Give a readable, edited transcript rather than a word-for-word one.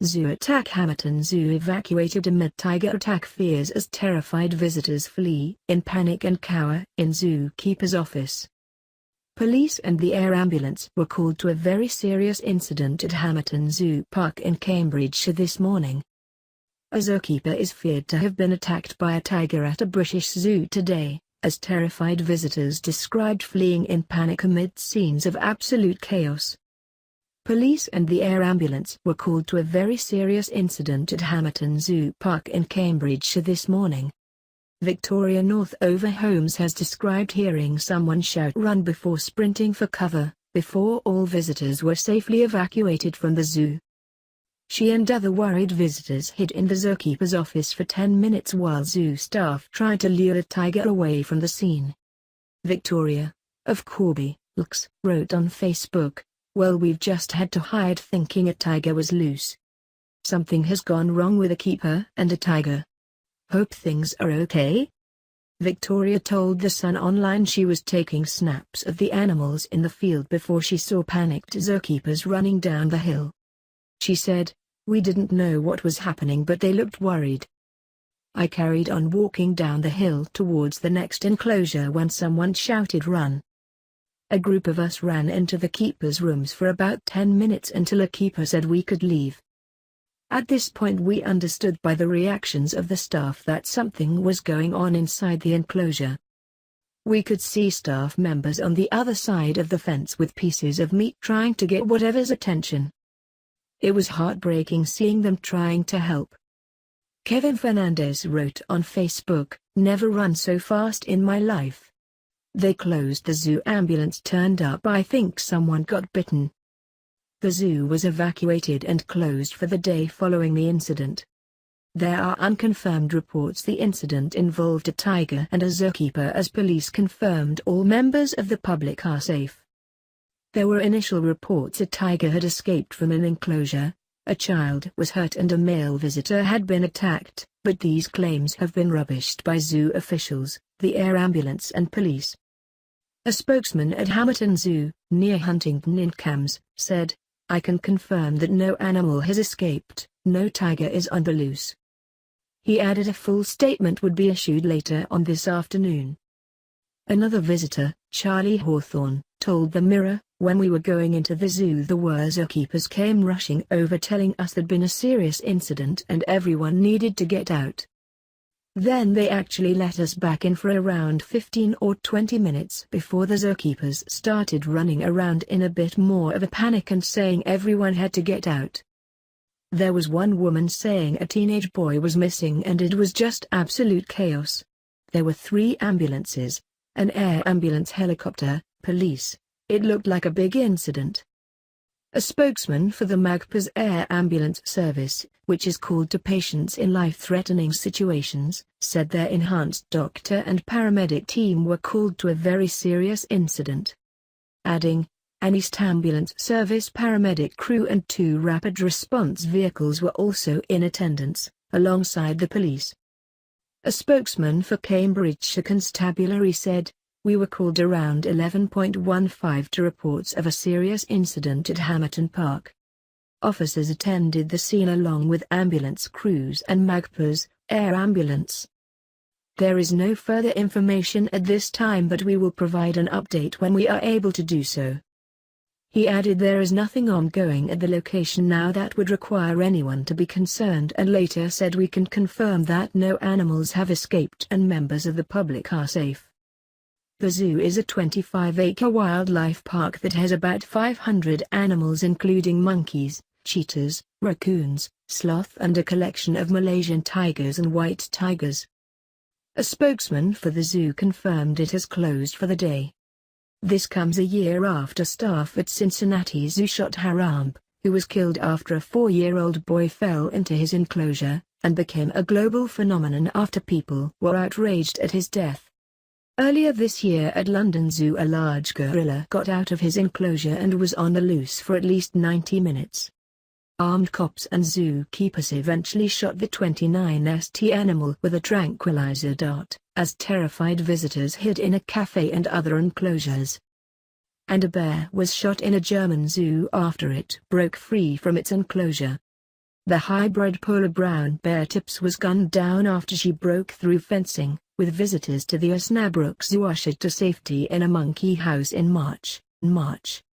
Zoo attack Hamerton Zoo evacuated amid tiger attack fears as terrified visitors flee in panic and cower in zookeeper's office. Police and the air ambulance were called to a very serious incident at Hamerton Zoo Park in Cambridgeshire this morning. A zookeeper is feared to have been attacked by a tiger at a British zoo today, as terrified visitors described fleeing in panic amid scenes of absolute chaos. Police and the air ambulance were called to a very serious incident at Hamerton Zoo Park in Cambridgeshire this morning. Victoria North Over Holmes has described hearing someone shout "run" before sprinting for cover, before all visitors were safely evacuated from the zoo. She and other worried visitors hid in the zookeeper's office for 10 minutes while zoo staff tried to lure a tiger away from the scene. Victoria, of Corby, Lux, wrote on Facebook, "Well, we've just had to hide thinking a tiger was loose. Something has gone wrong with a keeper and a tiger. Hope things are okay." Victoria told The Sun Online she was taking snaps of the animals in the field before she saw panicked zookeepers running down the hill. She said, "We didn't know what was happening but they looked worried. I carried on walking down the hill towards the next enclosure when someone shouted 'run'. A group of us ran into the keeper's rooms for about 10 minutes until a keeper said we could leave. At this point we understood by the reactions of the staff that something was going on inside the enclosure. We could see staff members on the other side of the fence with pieces of meat trying to get whatever's attention. It was heartbreaking seeing them trying to help." Kevin Fernandez wrote on Facebook, "Never run so fast in my life. They closed the zoo, ambulance turned up, I think someone got bitten." The zoo was evacuated and closed for the day following the incident. There are unconfirmed reports the incident involved a tiger and a zookeeper, as police confirmed all members of the public are safe. There were initial reports a tiger had escaped from an enclosure, a child was hurt and a male visitor had been attacked, but these claims have been rubbished by zoo officials, the air ambulance and police. A spokesman at Hamerton Zoo, near Huntingdon in Cambs, said, "I can confirm that no animal has escaped, no tiger is on the loose." He added a full statement would be issued later on this afternoon. Another visitor, Charlie Hawthorne, told the Mirror, "When we were going into the zoo the zookeepers came rushing over telling us there'd been a serious incident and everyone needed to get out. Then they actually let us back in for around 15 or 20 minutes before the zookeepers started running around in a bit more of a panic and saying everyone had to get out. There was one woman saying a teenage boy was missing and it was just absolute chaos. There were 3 ambulances, an air ambulance, helicopter, police. It looked like a big incident." A spokesman for the Magpie's Air Ambulance Service, which is called to patients in life-threatening situations, said their enhanced doctor and paramedic team were called to a very serious incident. Adding, "An East Ambulance Service paramedic crew and 2 rapid response vehicles were also in attendance, alongside the police." A spokesman for Cambridgeshire Constabulary said, "We were called around 11:15 to reports of a serious incident at Hamerton Park. Officers attended the scene along with ambulance crews and Magpie's Air Ambulance. There is no further information at this time, but we will provide an update when we are able to do so." He added there is nothing ongoing at the location now that would require anyone to be concerned, and later said we can confirm that no animals have escaped and members of the public are safe. The zoo is a 25-acre wildlife park that has about 500 animals including monkeys, cheetahs, raccoons, sloth and a collection of Malaysian tigers and white tigers. A spokesman for the zoo confirmed it has closed for the day. This comes a year after staff at Cincinnati Zoo shot Harambe, who was killed after a 4-year-old boy fell into his enclosure, and became a global phenomenon after people were outraged at his death. Earlier this year at London Zoo a large gorilla got out of his enclosure and was on the loose for at least 90 minutes. Armed cops and zookeepers eventually shot the 29st animal with a tranquilizer dart, as terrified visitors hid in a cafe and other enclosures. And a bear was shot in a German zoo after it broke free from its enclosure. The hybrid polar brown bear Tips was gunned down after she broke through fencing, with visitors to the Osnabrück Zoo ushered to safety in a monkey house in March. Wow.